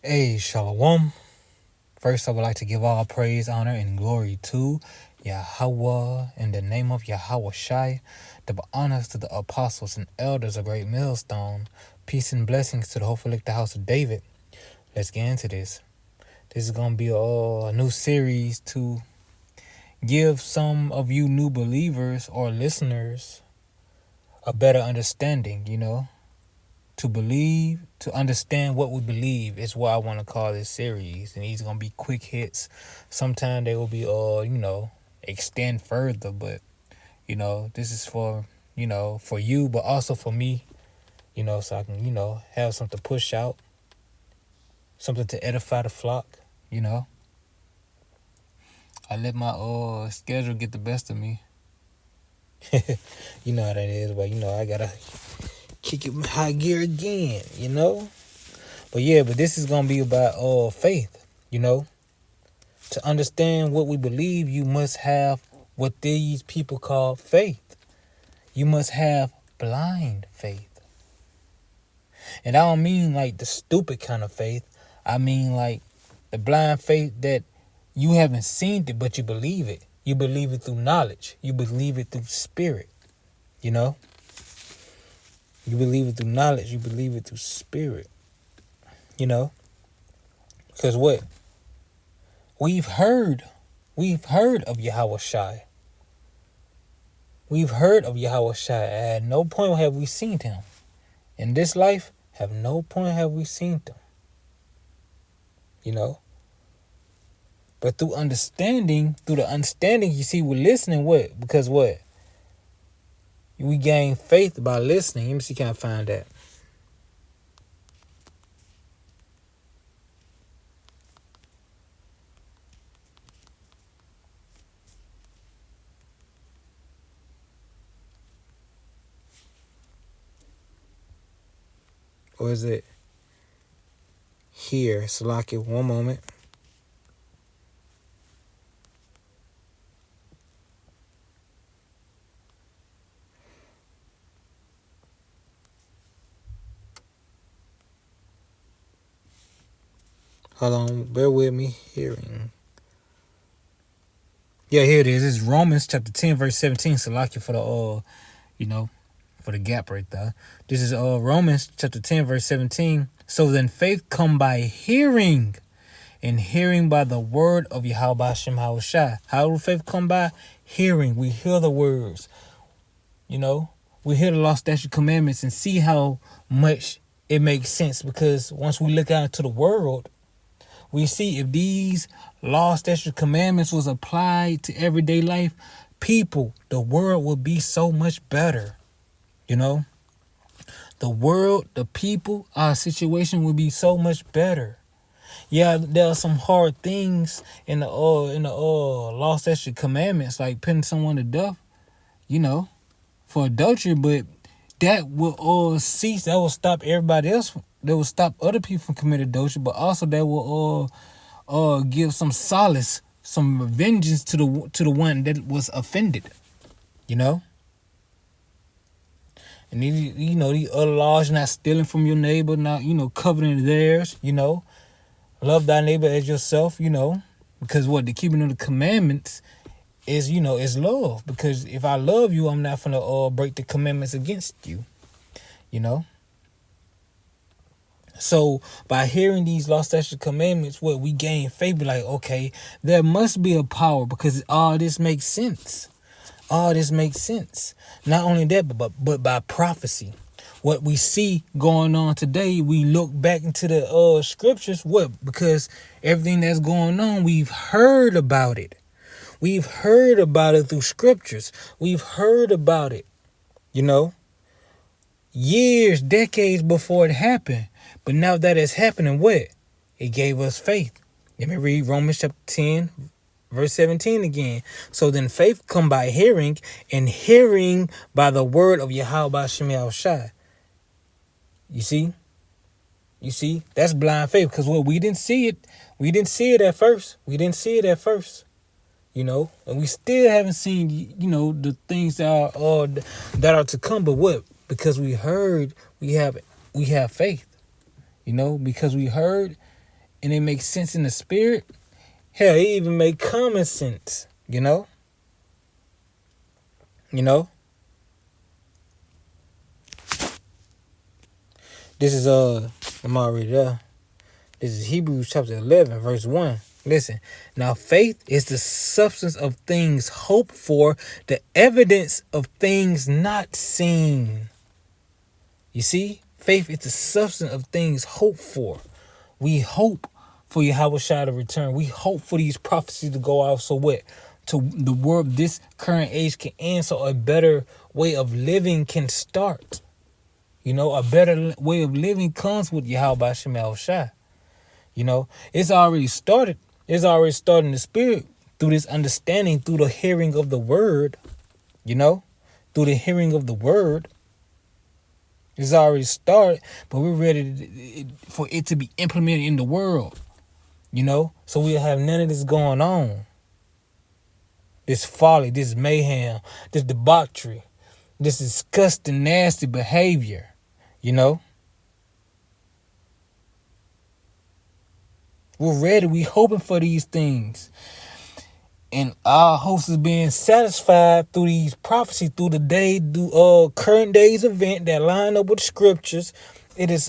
Hey, Shalom. First, I would like to give all praise, honor, and glory to Yahweh in the name of Yahweh Shai. Double honors to the apostles and elders of Great Millstone. Peace and blessings to the hopefully the house of David. Let's get into this. This is going to be a new series to give some of you new believers or listeners a better understanding, to believe, to understand what we believe is what I want to call this series. And these are going to be quick hits. Sometimes they will be, extend further. But, this is for, for you, but also for me, so I can, have something to push out, something to edify the flock, I let my schedule get the best of me. You know how that is, but, I got to kick it in high gear again, But this is going to be about faith, To understand what we believe, you must have what these people call faith. You must have blind faith. And I don't mean like the stupid kind of faith. I mean like the blind faith that you haven't seen it, but you believe it. You believe it through knowledge. You believe it through spirit, You believe it through knowledge. You believe it through spirit, Because what? We've heard of Yahweh Shai. We've heard of Yahweh Shai. At no point have we seen him. In this life, at no point have we seen him. But through the understanding, you see, we're listening what? Because what? We gain faith by listening. Let me see, can I find that? Or is it here? Salaki, one moment. Hold on, bear with me. Hearing. Yeah, here it is. It's Romans chapter 10, verse 17. Salaki for the for the gap right there. This is Romans chapter 10, verse 17. So then faith come by hearing, and hearing by the word of Yahweh Hashem Shai. How will faith come by? Hearing. We hear the words. We hear the law, statute, commandments, and see how much it makes sense. Because once we look out into the world, we see if these law, statute, commandments was applied to everyday life, people, the world would be so much better. The world, the people, our situation would be so much better. Yeah, there are some hard things in the law, statute, commandments, like putting someone to death, for adultery, but that will cease. That will stop everybody else. That will stop other people from committing adultery, but also that will give some solace, some vengeance to the one that was offended, And these other laws, not stealing from your neighbor, not coveting theirs, love thy neighbor as yourself, because what the keeping of the commandments is love. Because if I love you, I'm not gonna break the commandments against you, So by hearing these law, statute, commandments, what we gain faith, be like, okay, there must be a power because all this makes sense. All this makes sense. Not only that, but by prophecy. What we see going on today, we look back into the scriptures. What? Because everything that's going on, we've heard about it. We've heard about it through scriptures. We've heard about it, years, decades before it happened. But now that it's happening, what? It gave us faith. Let me read Romans chapter 10, verse 17 again. So then faith come by hearing, and hearing by the word of Yahweh Hashem Shai. You see? That's blind faith. Because we didn't see it. We didn't see it at first. And we still haven't seen, the things that are to come. But what? Because we heard, we have we have faith, because we heard and it makes sense in the spirit. Hell, it even make common sense, you know? This is I'm already there. This is Hebrews chapter 11, verse 1. Listen. Now faith is the substance of things hoped for, the evidence of things not seen. You see? Faith is the substance of things hoped for. We hope for Yahushua to return. We hope for these prophecies to go out so what? To the world, this current age can end, so a better way of living can start. A better way of living comes with Yahweh Shemel Shai. It's already started. It's already started in the spirit through this understanding, through the hearing of the word. Through the hearing of the word. It's already started, but we're ready for it to be implemented in the world. So we'll have none of this going on. This folly, this mayhem, this debauchery, this disgusting, nasty behavior. We're ready. We hoping for these things. And our hopes is being satisfied through these prophecies, through the current day's event that line up with scriptures. It's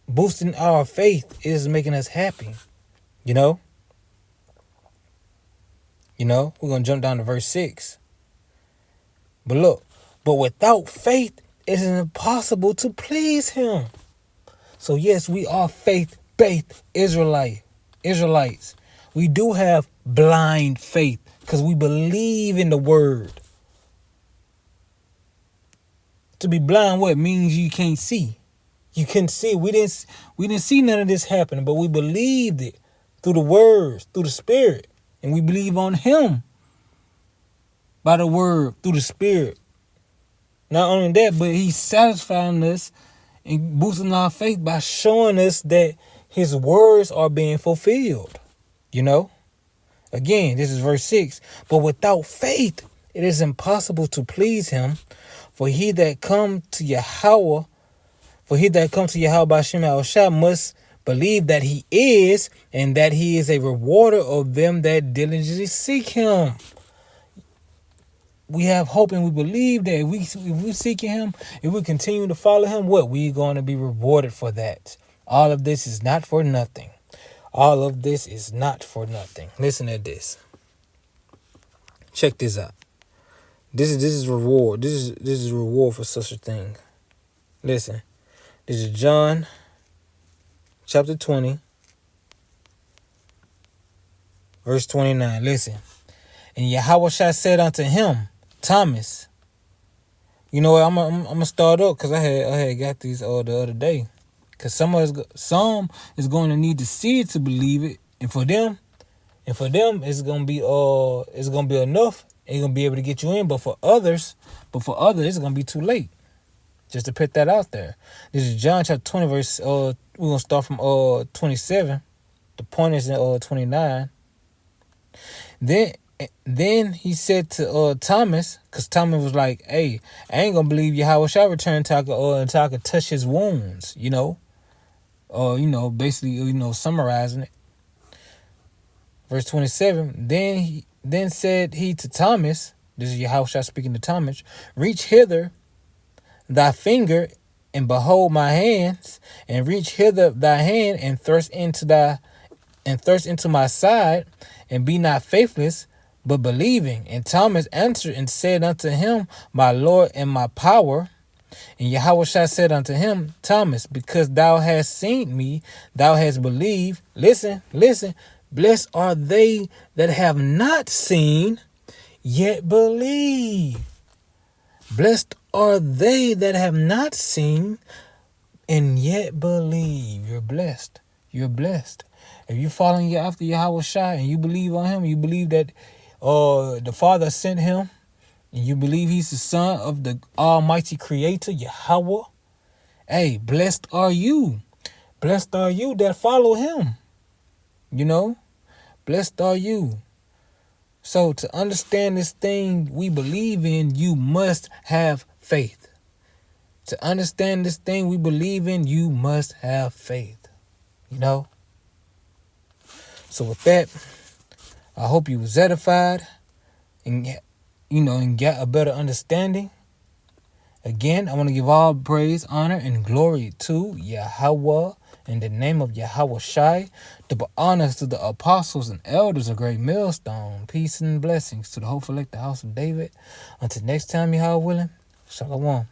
boosting our faith. It is making us happy. We're gonna jump down to verse 6. But look, but without faith, it is impossible to please him. So yes, we are faith-based Israelites. We do have blind faith because we believe in the word. To be blind, what means you can't see. You couldn't see. We didn't see none of this happening, but we believed it through the words, through the spirit, and we believe on him by the word, through the spirit. Not only that, but he's satisfying us and boosting our faith by showing us that his words are being fulfilled. Again, this is verse 6. But without faith, it is impossible to please him. For he that come to Yahweh by Shem Al-Shah must believe that he is, and that he is a rewarder of them that diligently seek him. We have hope and we believe that if we seek him, if we continue to follow him, we're going to be rewarded for that. All of this is not for nothing. All of this is not for nothing. Listen to this. Check this out. This is reward. This is reward for such a thing. Listen. This is John chapter 20, verse 29. Listen. And Yahushua said unto him, Thomas. You know what? I'm gonna start up because I had got these the other day. Because some is going to need to see it to believe it, and for them, it's gonna be enough. It's gonna be able to get you in. But for others, it's gonna be too late. Just to put that out there. This is John chapter 20, verse. We're gonna start from 27. The point is in 29. Then he said to Thomas, because Thomas was like, "Hey, I ain't gonna believe Yahweh shall return until I could touch his wounds." Basically, summarizing it. Verse 27. Then said he to Thomas, this is Yahushua speaking to Thomas, reach hither thy finger and behold my hands, and reach hither thy hand and thrust into my side, and be not faithless, but believing. And Thomas answered and said unto him, my Lord and my power. And Yahushua said unto him, Thomas, because thou hast seen me, thou hast believed. Listen. Blessed are they that have not seen, yet believe. Blessed are they that have not seen, and yet believe. You're blessed. You're blessed. If you're following after Yahushua and you believe on him, you believe that the Father sent him, and you believe he's the son of the Almighty Creator, Yahweh, hey, blessed are you. Blessed are you that follow him. Blessed are you. So to understand this thing we believe in, you must have faith. To understand this thing we believe in, you must have faith. You know? So with that, I hope you was edified and and get a better understanding. Again, I want to give all praise, honor, and glory to Yahweh in the name of Yahweh Shai. Double honors to the apostles and elders of Great Millstone. Peace and blessings to the hopeful elect, the house of David. Until next time, Yahweh willing, Shalom.